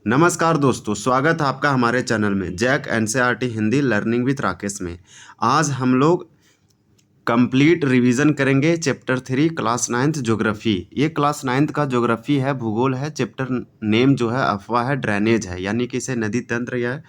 नमस्कार दोस्तों, स्वागत है आपका हमारे चैनल में JAC NCERT Hindi learning with Rakesh में। आज हम लोग कंप्लीट रिवीजन करेंगे चैप्टर 3 क्लास 9th ज्योग्राफी। ये क्लास 9th का ज्योग्राफी है, भूगोल है। चैप्टर नेम जो है अफवाह है, ड्रेनेज है, यानी कि इसे नदी तंत्र या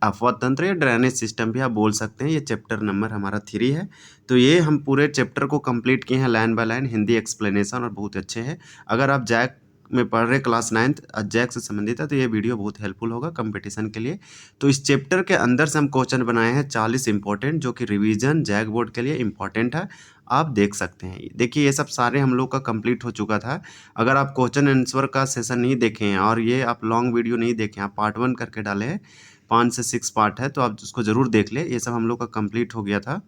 अफवाह तंत्र या ड्रेनेज सिस्टम भी आप बोल सकते हैं। ये चैप्टर नंबर हमारा 3 है। तो ये हम पूरे चैप्टर को कंप्लीट किए हैं line by line, Hindi explanation, और बहुत अच्छे हैं। अगर आप जैक में पढ़ रहे क्लास 9th जैक से संबंधित है तो ये वीडियो बहुत हेल्पफुल होगा कंपटीशन के लिए। तो इस चैप्टर के अंदर से हम क्वेश्चन बनाए हैं 40 इंपॉर्टेंट, जो कि रिवीजन जैक बोर्ड के लिए इंपॉर्टेंट है। आप देख सकते हैं, देखिए ये सब सारे हम लोग का कंप्लीट हो चुका था। अगर आप क्वेश्चन आंसर का सेशन नहीं देखे हैं और ये आप लॉन्ग वीडियो नहीं देखे, आप पार्ट 1 करके डाले हैं, 5 से 6 पार्ट है, तो आप उसको ज़रूर देख ले। ये सब हम लोग का कंप्लीट हो गया था।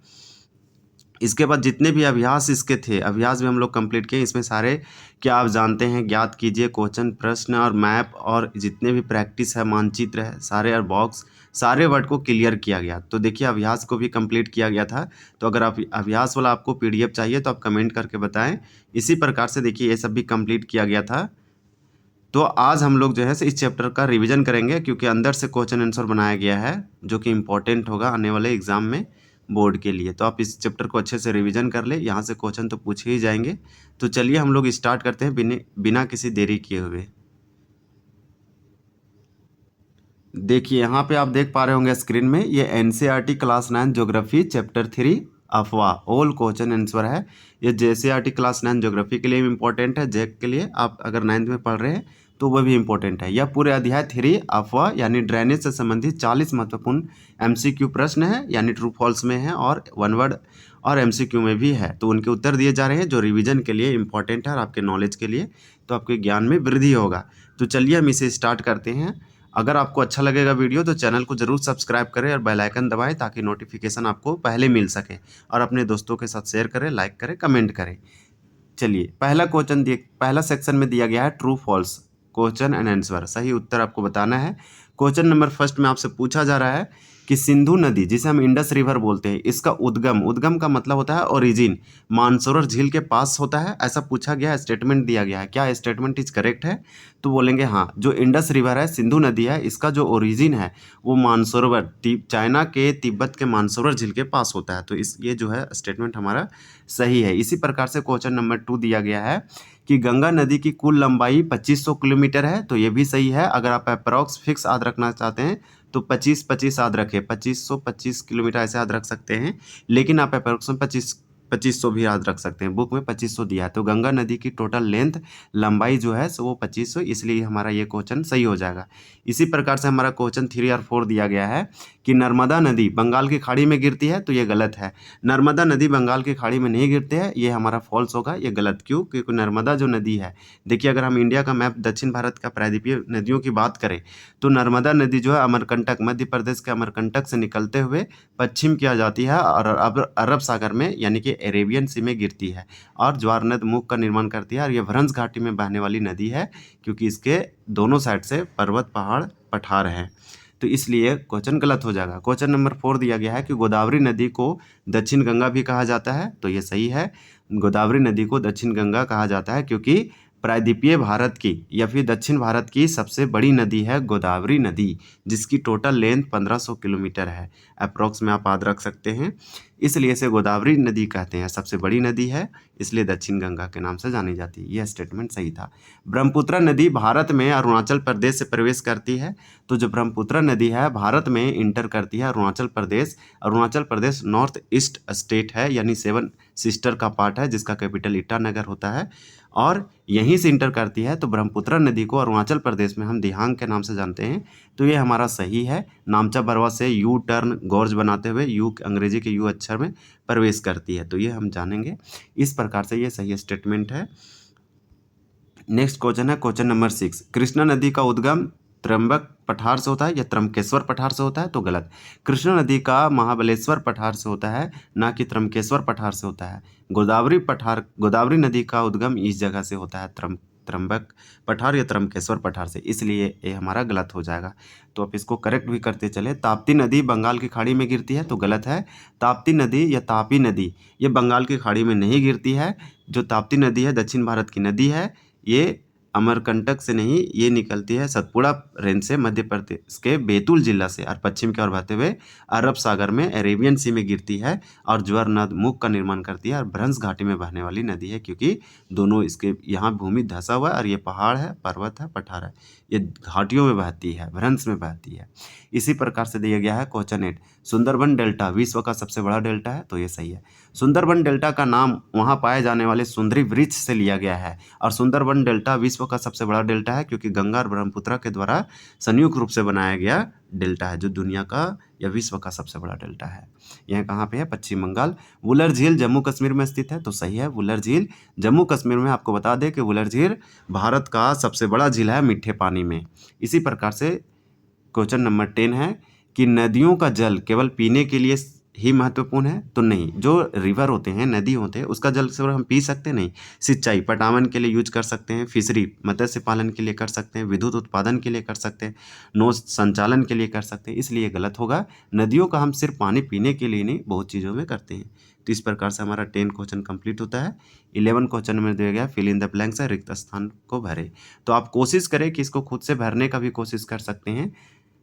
इसके बाद जितने भी अभ्यास इसके थे, अभ्यास भी हम लोग कंप्लीट किए। इसमें सारे क्या आप जानते हैं, ज्ञात कीजिए, क्वेश्चन, प्रश्न और मैप, और जितने भी प्रैक्टिस है, मानचित्र है, सारे और बॉक्स, सारे वर्ड को क्लियर किया गया। तो देखिए अभ्यास को भी कंप्लीट किया गया था। तो अगर आप अभ्यास वाला आपको पीडीएफ चाहिए तो आप कमेंट करके बताएं। इसी प्रकार से देखिए ये सब भी कंप्लीट किया गया था। तो आज हम लोग जो है इस चैप्टर का रिवीजन करेंगे, क्योंकि अंदर से क्वेश्चन आंसर बनाया गया है जो कि इम्पोर्टेंट होगा आने वाले एग्जाम में, बोर्ड के लिए। तो आप इस चैप्टर को अच्छे से रिवीजन कर ले, यहाँ से क्वेश्चन तो पूछे ही जाएंगे। तो चलिए हम लोग स्टार्ट करते हैं बिना किसी देरी किए हुए। देखिए यहाँ पे आप देख पा रहे होंगे स्क्रीन में, ये एनसीईआरटी क्लास 9 ज्योग्राफी चैप्टर 3 अफवाह ऑल क्वेश्चन आंसर है। ये जेसीईआरटी क्लास 9 ज्योग्राफी के लिए भी इंपॉर्टेंट है, जैक के लिए आप अगर 9th में पढ़ रहे हैं तो वह भी इंपॉर्टेंट है। यह पूरे अध्याय 3 अफवाह यानी ड्रेनेज से संबंधित 40 महत्वपूर्ण एमसीक्यू प्रश्न है, यानी ट्रू फॉल्स में है और वन वर्ड और एमसीक्यू में भी है। तो उनके उत्तर दिए जा रहे हैं जो रिवीजन के लिए इंपॉर्टेंट है और आपके नॉलेज के लिए, तो आपके ज्ञान में वृद्धि होगा। तो चलिए हम इसे स्टार्ट करते हैं। अगर आपको अच्छा लगेगा वीडियो तो चैनल को ज़रूर सब्सक्राइब करें और बेल आइकन दबाएं, ताकि नोटिफिकेशन आपको पहले मिल सके, और अपने दोस्तों के साथ शेयर करें, लाइक करें, कमेंट करें। चलिए पहला सेक्शन में दिया गया है true false, question and answer, सही उत्तर आपको बताना है। क्वेश्चन नंबर फर्स्ट में आपसे पूछा जा रहा है कि सिंधु नदी, जिसे हम इंडस रिवर बोलते हैं, इसका उद्गम का मतलब होता है ओरिजिन, मानसरोवर झील के पास होता है, ऐसा पूछा गया है, स्टेटमेंट दिया गया है। क्या स्टेटमेंट इज करेक्ट है? तो बोलेंगे हाँ। जो इंडस रिवर है, सिंधु नदी है, इसका जो ओरिजिन है वो मानसरोवर, चाइना के तिब्बत के मानसरोवर झील के पास होता है। तो ये जो है स्टेटमेंट हमारा सही है। इसी प्रकार से क्वेश्चन नंबर 2 दिया गया है कि गंगा नदी की कुल लंबाई 2500 किलोमीटर है, तो ये भी सही है। अगर आप अप्रॉक्स फिक्स याद रखना चाहते हैं तो 25-25 याद रखें, 2525 किलोमीटर ऐसे याद रख सकते हैं, लेकिन आप अप्रॉक्स में 2500 भी याद रख सकते हैं। बुक में 2500 दिया है, तो गंगा नदी की टोटल लेंथ, लंबाई जो है सो वो 2500, इसलिए हमारा ये क्वेश्चन सही हो जाएगा। इसी प्रकार से हमारा क्वेश्चन 3 और 4 दिया गया है कि नर्मदा नदी बंगाल की खाड़ी में गिरती है, तो ये गलत है। नर्मदा नदी बंगाल की खाड़ी में नहीं गिरती है, ये हमारा फॉल्स होगा, ये गलत। क्यों? क्योंकि नर्मदा जो नदी है, देखिए अगर हम इंडिया का मैप, दक्षिण भारत का प्रायद्वीपीय नदियों की बात करें तो नर्मदा नदी जो है अमरकंटक, मध्य प्रदेश के अमरकंटक से निकलते हुए पश्चिम की आ जाती है और अरब सागर में, यानी कि अरेबियन सी में गिरती है और ज्वारनद मुख का निर्माण करती है। और ये भ्रंश घाटी में बहने वाली नदी है, क्योंकि इसके दोनों साइड से पर्वत, पहाड़, पठार हैं। तो इसलिए क्वेश्चन गलत हो जाएगा। क्वेश्चन नंबर 4 दिया गया है कि गोदावरी नदी को दक्षिण गंगा भी कहा जाता है, तो ये सही है। गोदावरी नदी को दक्षिण गंगा कहा जाता है क्योंकि प्रायद्वीपीय भारत की या फिर दक्षिण भारत की सबसे बड़ी नदी है गोदावरी नदी, जिसकी टोटल लेंथ 1500 किलोमीटर है। अप्रॉक्स में आप याद रख सकते हैं, इसलिए इसे गोदावरी नदी कहते हैं। सबसे बड़ी नदी है, इसलिए दक्षिण गंगा के नाम से जानी जाती है। यह स्टेटमेंट सही था। ब्रह्मपुत्र नदी भारत में अरुणाचल प्रदेश से प्रवेश करती है, तो जो ब्रह्मपुत्र नदी है भारत में इंटर करती है Arunachal Pradesh. Arunachal Pradesh north east state है, यानी 7 सिस्टर का पार्ट है, जिसका कैपिटल ईटानगर होता है, और यहीं से इंटर करती है। तो ब्रह्मपुत्र नदी को अरुणाचल प्रदेश में हम दिहांग के नाम से जानते हैं, तो ये हमारा सही है। नामचा बरवा से यू टर्न गॉर्ज बनाते हुए यू, अंग्रेजी के यू अक्षर में प्रवेश करती है, तो ये हम जानेंगे। इस प्रकार से ये सही स्टेटमेंट है। नेक्स्ट क्वेश्चन है क्वेश्चन नंबर 6, कृष्णा नदी का उद्गम त्र्यंबक पठार से होता है या त्र्यंबकेश्वर पठार से होता है? तो गलत। कृष्णा नदी का महाबलेश्वर पठार से होता है, ना कि त्र्यंबकेश्वर पठार से होता है। गोदावरी नदी का उद्गम इस जगह से होता है, त्र्यंबक पठार या त्र्यंबकेश्वर पठार से, इसलिए ये हमारा गलत हो जाएगा। तो आप इसको करेक्ट भी करते चले। ताप्ती नदी बंगाल की खाड़ी में गिरती है, तो गलत है। ताप्ती नदी या तापी नदी ये बंगाल की खाड़ी में नहीं गिरती है। जो ताप्ती नदी है दक्षिण भारत की नदी है, ये अमरकंटक से नहीं, ये निकलती है सतपुड़ा रेंज से मध्य प्रदेश के बैतूल जिला से और पश्चिम की ओर बहते हुए अरब सागर में अरेबियन सी में गिरती है और ज्वार नद मुख का निर्माण करती है और भ्रंश घाटी में बहने वाली नदी है, क्योंकि दोनों इसके यहाँ भूमि धंसा हुआ है और ये पहाड़ है, पर्वत है, पठार है, ये घाटियों में बहती है, भ्रंश में बहती है। इसी प्रकार से दिया गया है क्वेश्चन 8, सुंदरबन डेल्टा विश्व का सबसे बड़ा डेल्टा है, तो ये सही है। सुंदरबन डेल्टा का नाम वहाँ पाए जाने वाले सुंदरी वृक्ष से लिया गया है और सुंदरबन डेल्टा विश्व का सबसे बड़ा डेल्टा है क्योंकि गंगा और ब्रह्मपुत्र के द्वारा संयुक्त रूप से बनाया गया डेल्टा है, जो दुनिया का या विश्व का सबसे बड़ा डेल्टा है। यह कहाँ पे है? पश्चिम बंगाल। वुलर झील जम्मू कश्मीर में स्थित है, तो सही है, वुलर झील जम्मू कश्मीर में। आपको बता दें कि वुलर झील भारत का सबसे बड़ा झील है मीठे पानी में। इसी प्रकार से क्वेश्चन नंबर 10 है कि नदियों का जल केवल पीने के लिए ही महत्वपूर्ण है, तो नहीं। जो रिवर होते हैं, नदी होते हैं, उसका जल सिर्फ हम पी सकते नहीं, सिंचाई पटावन के लिए यूज कर सकते हैं, फिशरी मत्स्य पालन के लिए कर सकते हैं, विद्युत उत्पादन के लिए कर सकते हैं, नौ संचालन के लिए कर सकते हैं, इसलिए गलत होगा। नदियों का हम सिर्फ पानी पीने के लिए नहीं, बहुत चीज़ों में करते हैं। तो इस प्रकार से हमारा 10 क्वेश्चन कंप्लीट होता है। 11 क्वेश्चन में दिया गया फिल इन द ब्लैंक्स है, रिक्त स्थान को भरे। तो आप कोशिश करें कि इसको खुद से भरने का भी कोशिश कर सकते हैं।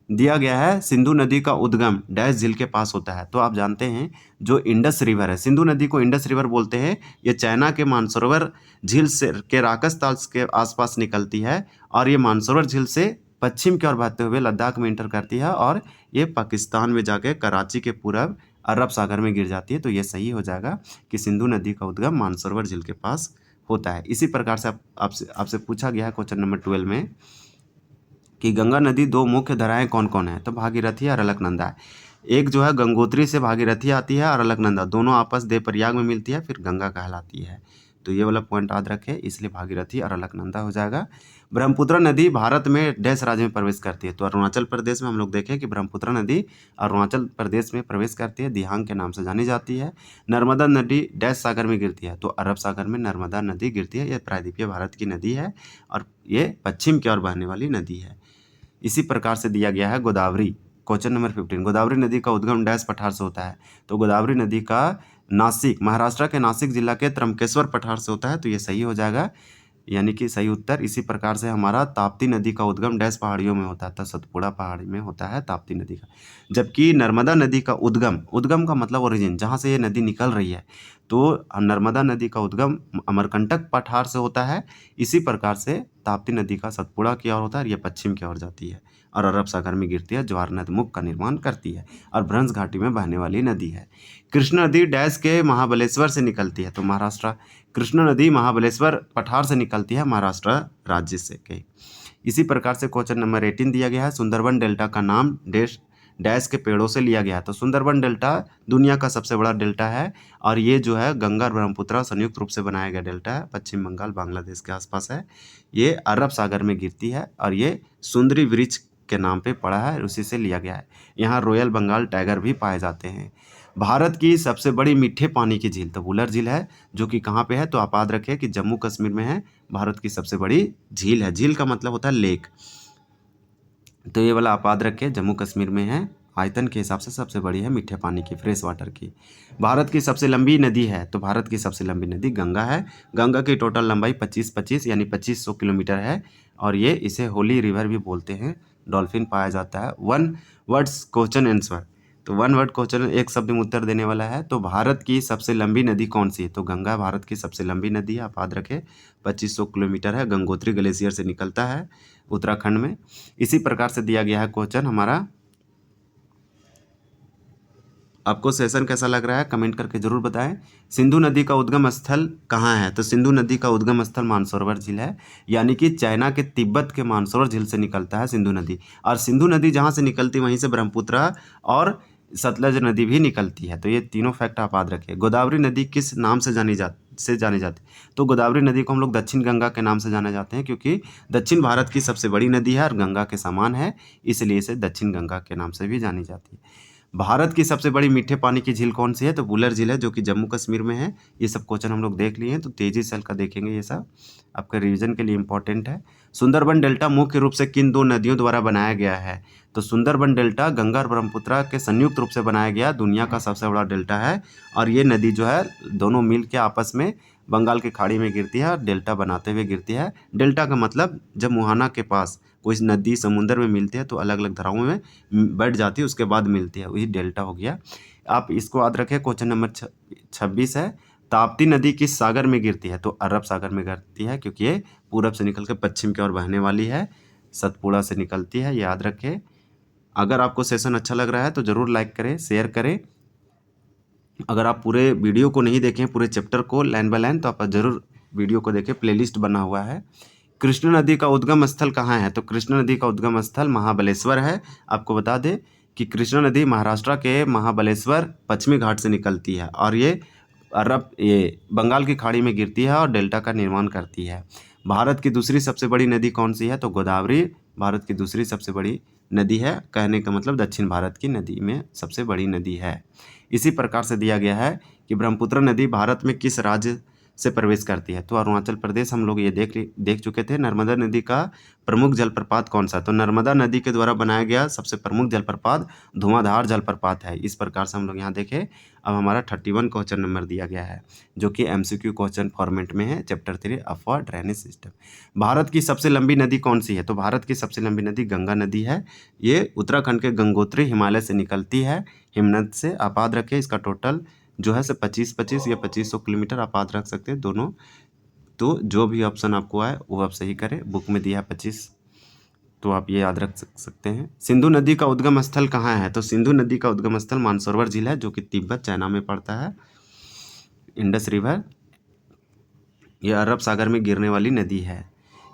दिया गया है सिंधु नदी का उद्गम डैश झील के पास होता है, तो आप जानते हैं जो इंडस रिवर है, सिंधु नदी को इंडस रिवर बोलते हैं। ये चाइना के मानसरोवर झील से के राकस ताल के आसपास निकलती है और ये मानसरोवर झील से पश्चिम की ओर बहते हुए लद्दाख में इंटर करती है और ये पाकिस्तान में जाके कराची के पूरब अरब सागर में गिर जाती है। तो ये सही हो जाएगा कि सिंधु नदी का उद्गम मानसरोवर झील के पास होता है। इसी प्रकार से आपसे पूछा गया है क्वेश्चन नंबर 12 में कि गंगा नदी दो मुख्य धाराएं कौन कौन है, तो भागीरथी और अलकनंदा है। एक जो है गंगोत्री से भागीरथी आती है और अलकनंदा दोनों आपस देवप्रयाग में मिलती है, फिर गंगा कहलाती है। तो ये वाला पॉइंट याद रखें, इसलिए भागीरथी और अलकनंदा हो जाएगा। ब्रह्मपुत्र नदी भारत में डैश राज्य में प्रवेश करती है, तो अरुणाचल प्रदेश में हम लोग देखें कि ब्रह्मपुत्र नदी अरुणाचल प्रदेश में प्रवेश करती है, दिहांग के नाम से जानी जाती है। नर्मदा नदी डैश सागर में गिरती है, तो अरब सागर में नर्मदा नदी गिरती है। यह प्रायद्वीपीय भारत की नदी है और ये पश्चिम की ओर बहने वाली नदी है। इसी प्रकार से दिया गया है गोदावरी, क्वेश्चन नंबर 15, गोदावरी नदी का उद्गम डैश पठार से होता है, तो गोदावरी नदी का नासिक महाराष्ट्र के नासिक जिला के त्रंबकेश्वर पठार से होता है, तो ये सही हो जाएगा, यानी कि सही उत्तर। इसी प्रकार से हमारा ताप्ती नदी का उद्गम डैश पहाड़ियों में होता है, तो सतपुड़ा पहाड़ी में होता है ताप्ती नदी का। जबकि नर्मदा नदी का उद्गम का मतलब ओरिजिन, जहाँ से ये नदी निकल रही है, तो नर्मदा नदी का उद्गम अमरकंटक पठार से होता है। इसी प्रकार से ताप्ती नदी का सतपुड़ा की ओर होता है और ये पश्चिम की ओर जाती है और अरब सागर में गिरती है, ज्वार नद मुख का निर्माण करती है और भ्रंश घाटी में बहने वाली नदी है। कृष्णा नदी डैश के महाबलेश्वर से निकलती है, तो महाराष्ट्र। कृष्णा नदी महाबलेश्वर पठार से निकलती है, महाराष्ट्र राज्य से के। इसी प्रकार से क्वेश्चन नंबर 18 दिया गया है सुंदरबन डेल्टा का नाम डैश के पेड़ों से लिया गया है, तो सुंदरबन डेल्टा दुनिया का सबसे बड़ा डेल्टा है और ये जो है गंगा और ब्रह्मपुत्र संयुक्त रूप से बनाया गया डेल्टा है, पश्चिम बंगाल बांग्लादेश के आसपास है। ये अरब सागर में गिरती है और ये सुंदरी वृक्ष के नाम पे पड़ा है, उसी से लिया गया है। यहाँ रॉयल बंगाल टाइगर भी पाए जाते हैं। भारत की सबसे बड़ी मीठे पानी की झील तो वुलर झील है, जो कि कहाँ पे है, तो आप याद रखें कि जम्मू कश्मीर में है। भारत की सबसे बड़ी झील है, झील का मतलब होता है लेक, तो ये वाला आप याद रखें, जम्मू कश्मीर में है। आयतन के हिसाब से सबसे बड़ी है मीठे पानी की, फ्रेश वाटर की। भारत की सबसे लंबी नदी है, तो भारत की सबसे लंबी नदी गंगा है। गंगा की टोटल लंबाई 25 यानी 2500 किलोमीटर है और ये इसे होली रिवर भी बोलते हैं। डॉल्फिन पाया जाता है। 1 वर्ड्स क्वेश्चन आंसर, तो 1 वर्ड क्वेश्चन, एक शब्द में उत्तर देने वाला है। तो भारत की सबसे लंबी नदी कौन सी है, तो गंगा भारत की सबसे लंबी नदी है, आप याद रखें 2500 किलोमीटर है। गंगोत्री ग्लेशियर से निकलता है उत्तराखंड में। इसी प्रकार से दिया गया है क्वेश्चन हमारा। आपको सेशन कैसा लग रहा है कमेंट करके जरूर बताएं। सिंधु नदी का उद्गम स्थल कहाँ है, तो सिंधु नदी का उद्गम स्थल मानसरोवर झील है, यानी कि चाइना के तिब्बत के मानसरोवर झील से निकलता है सिंधु नदी। और सिंधु नदी जहाँ से निकलती वहीं से ब्रह्मपुत्र और सतलज नदी भी निकलती है, तो ये तीनों फैक्ट आप याद रखें। गोदावरी नदी किस नाम से जानी जाती, तो गोदावरी नदी को हम लोग दक्षिण गंगा के नाम से जाने जाते हैं, क्योंकि दक्षिण भारत की सबसे बड़ी नदी है और गंगा के समान है, इसलिए इसे दक्षिण गंगा के नाम से भी जानी जाती है। भारत की सबसे बड़ी मीठे पानी की झील कौन सी है, तो वुलर झील है, जो कि जम्मू कश्मीर में है। ये सब क्वेश्चन हम लोग देख लिए हैं, तो तेजी से हल्का देखेंगे, ये सब आपका रिवीजन के लिए इंपॉर्टेंट है। सुंदरबन डेल्टा मुख्य रूप से किन दो नदियों द्वारा बनाया गया है, तो सुंदरबन डेल्टा गंगा और ब्रह्मपुत्र के संयुक्त रूप से बनाया गया दुनिया का सबसे बड़ा डेल्टा है और ये नदी जो है दोनों मिल के आपस में बंगाल की खाड़ी में गिरती है और डेल्टा बनाते हुए गिरती है। डेल्टा का मतलब जब मुहाना के पास कोई नदी समुद्र में मिलती है तो अलग अलग धाराओं में बैठ जाती है, उसके बाद मिलती है, वही डेल्टा हो गया। आप इसको याद रखें। क्वेश्चन नंबर 26 है, ताप्ती नदी किस सागर में गिरती है? तो अरब सागर में गिरती है, क्योंकि ये पूरब से निकल के पश्चिम की ओर बहने वाली है, सतपुड़ा से निकलती है, याद रखें। अगर आपको सेशन अच्छा लग रहा है तो ज़रूर लाइक करें, शेयर करें। अगर आप पूरे वीडियो को नहीं देखें, पूरे चैप्टर को लाइन बाय लाइन, तो आप ज़रूर वीडियो को देखें, प्लेलिस्ट बना हुआ है। कृष्ण नदी का उद्गम स्थल कहाँ है? तो कृष्ण नदी का उद्गम स्थल महाबलेश्वर है। आपको बता दें कि कृष्णा नदी महाराष्ट्र के महाबलेश्वर पश्चिमी घाट से निकलती है और ये बंगाल की खाड़ी में गिरती है और डेल्टा का निर्माण करती है। भारत की दूसरी सबसे बड़ी नदी कौन सी है? तो गोदावरी भारत की दूसरी सबसे बड़ी नदी है। कहने का मतलब दक्षिण भारत की नदी में सबसे बड़ी नदी है। इसी प्रकार से दिया गया है कि ब्रह्मपुत्र नदी भारत में किस राज्य से प्रवेश करती है? तो अरुणाचल प्रदेश। हम लोग ये देख चुके थे। नर्मदा नदी का प्रमुख जलप्रपात कौन सा? तो नर्मदा नदी के द्वारा बनाया गया सबसे प्रमुख जलप्रपात धुआंधार जलप्रपात है। इस प्रकार से हम लोग यहाँ देखें। अब हमारा 31 क्वेश्चन नंबर दिया गया है, जो कि MCQ क्वेश्चन फॉर्मेट में है, चैप्टर 3 अफवाह ड्रेनेज सिस्टम। भारत की सबसे लंबी नदी कौन सी है? तो भारत की सबसे लंबी नदी गंगा नदी है। ये उत्तराखंड के गंगोत्री हिमालय से निकलती है, हिमनद से। आप याद रखें, इसका टोटल जो है 25 या 2500 किलोमीटर आप याद रख सकते हैं दोनों। तो जो भी ऑप्शन आपको आए वो आप सही करें। बुक में दिया है 25, तो आप ये याद रख सकते हैं। सिंधु नदी का उद्गम स्थल कहाँ है? तो सिंधु नदी का उद्गम स्थल मानसरोवर जिला है, जो कि तिब्बत चाइना में पड़ता है। इंडस रिवर ये अरब सागर में गिरने वाली नदी है।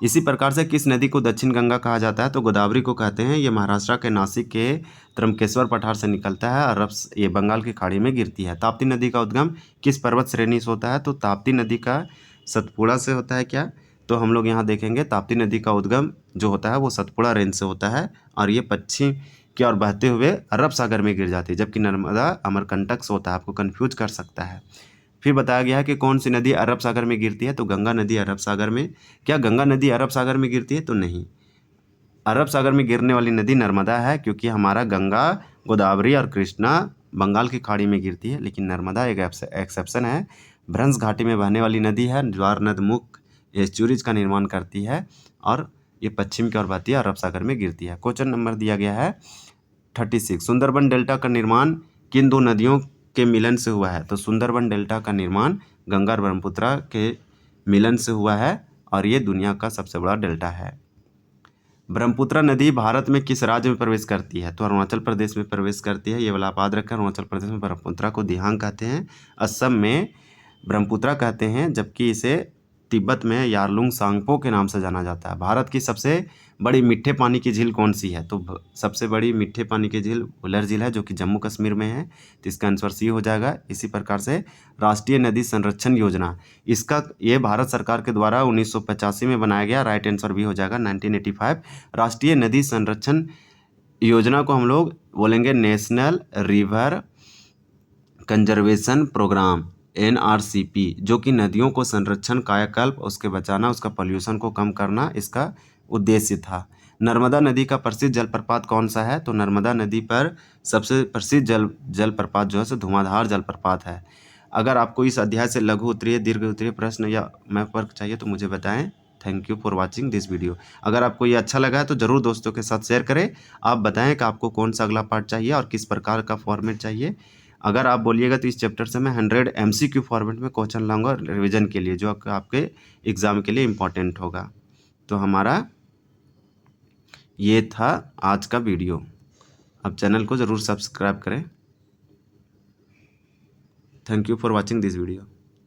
इसी प्रकार से किस नदी को दक्षिण गंगा कहा जाता है? तो गोदावरी को कहते हैं। ये महाराष्ट्र के नासिक के त्रंबकेश्वर पठार से निकलता है, ये बंगाल की खाड़ी में गिरती है। ताप्ती नदी का उद्गम किस पर्वत श्रेणी से होता है? तो ताप्ती नदी का सतपुड़ा से होता है। क्या? तो हम लोग यहाँ देखेंगे, ताप्ती नदी का उद्गम जो होता है वो सतपुड़ा रेंज से होता है और ये पश्चिम की ओर बहते हुए अरब सागर में गिर जाती है, जबकि नर्मदा अमरकंटक से होता है। आपको कन्फ्यूज कर सकता है। फिर बताया गया है कि कौन सी नदी अरब सागर में गिरती है? तो गंगा नदी अरब सागर में। क्या गंगा नदी अरब सागर में गिरती है? तो नहीं। अरब सागर में गिरने वाली नदी नर्मदा है, क्योंकि हमारा गंगा, गोदावरी और कृष्णा बंगाल की खाड़ी में गिरती है, लेकिन नर्मदा एक एक्सेप्शन है। भ्रंश घाटी में बहने वाली नदी है, ज्वार नदमुख एस्चुरीज का निर्माण करती है और ये पश्चिम की ओर बहती है, अरब सागर में गिरती है। क्वेश्चन नंबर दिया गया है 36, सुंदरबन डेल्टा का निर्माण किन दो नदियों के मिलन से हुआ है? तो सुंदरबन डेल्टा का निर्माण गंगा और ब्रह्मपुत्र के मिलन से हुआ है और ये दुनिया का सबसे बड़ा डेल्टा है। ब्रह्मपुत्र नदी भारत में किस राज्य में प्रवेश करती है? तो अरुणाचल प्रदेश में प्रवेश करती है। ये वाला आप याद रखें, अरुणाचल प्रदेश में ब्रह्मपुत्र को दिहांग कहते हैं, असम में ब्रह्मपुत्र कहते हैं, जबकि इसे तिब्बत में यारलुंग सांगपो के नाम से जाना जाता है। भारत की सबसे बड़ी मीठे पानी की झील कौन सी है? तो सबसे बड़ी मीठे पानी की झील वुलर झील है, जो कि जम्मू कश्मीर में है। तो इसका आंसर सी हो जाएगा। इसी प्रकार से राष्ट्रीय नदी संरक्षण योजना, ये भारत सरकार के द्वारा 1985 में बनाया गया। राइट आंसर भी हो जाएगा 1985। राष्ट्रीय नदी संरक्षण योजना को हम लोग बोलेंगे national river conservation programme, NRCP, जो कि नदियों को संरक्षण, कायाकल्प, उसके बचाना, उसका पॉल्यूशन को कम करना इसका उद्देश्य था। नर्मदा नदी का प्रसिद्ध जलप्रपात कौन सा है? तो नर्मदा नदी पर सबसे प्रसिद्ध जलप्रपात जो है सो धुआंधार जलप्रपात है। अगर आपको इस अध्याय से लघु उत्तरीय, दीर्घ उत्तरीय प्रश्न या मैप वर्क चाहिए तो मुझे बताएं। Thank you for watching this video. अगर आपको ये अच्छा लगा है तो ज़रूर दोस्तों के साथ शेयर करें। आप बताएं कि आपको कौन सा अगला पार्ट चाहिए और किस प्रकार का फॉर्मेट चाहिए। अगर आप बोलिएगा तो इस चैप्टर से मैं 100 MCQ फॉर्मेट में क्वेश्चन लाऊंगा रिवीजन के लिए, जो आपके एग्ज़ाम के लिए इम्पोर्टेंट होगा। तो हमारा ये था आज का वीडियो। आप चैनल को ज़रूर सब्सक्राइब करें। Thank you for watching this video.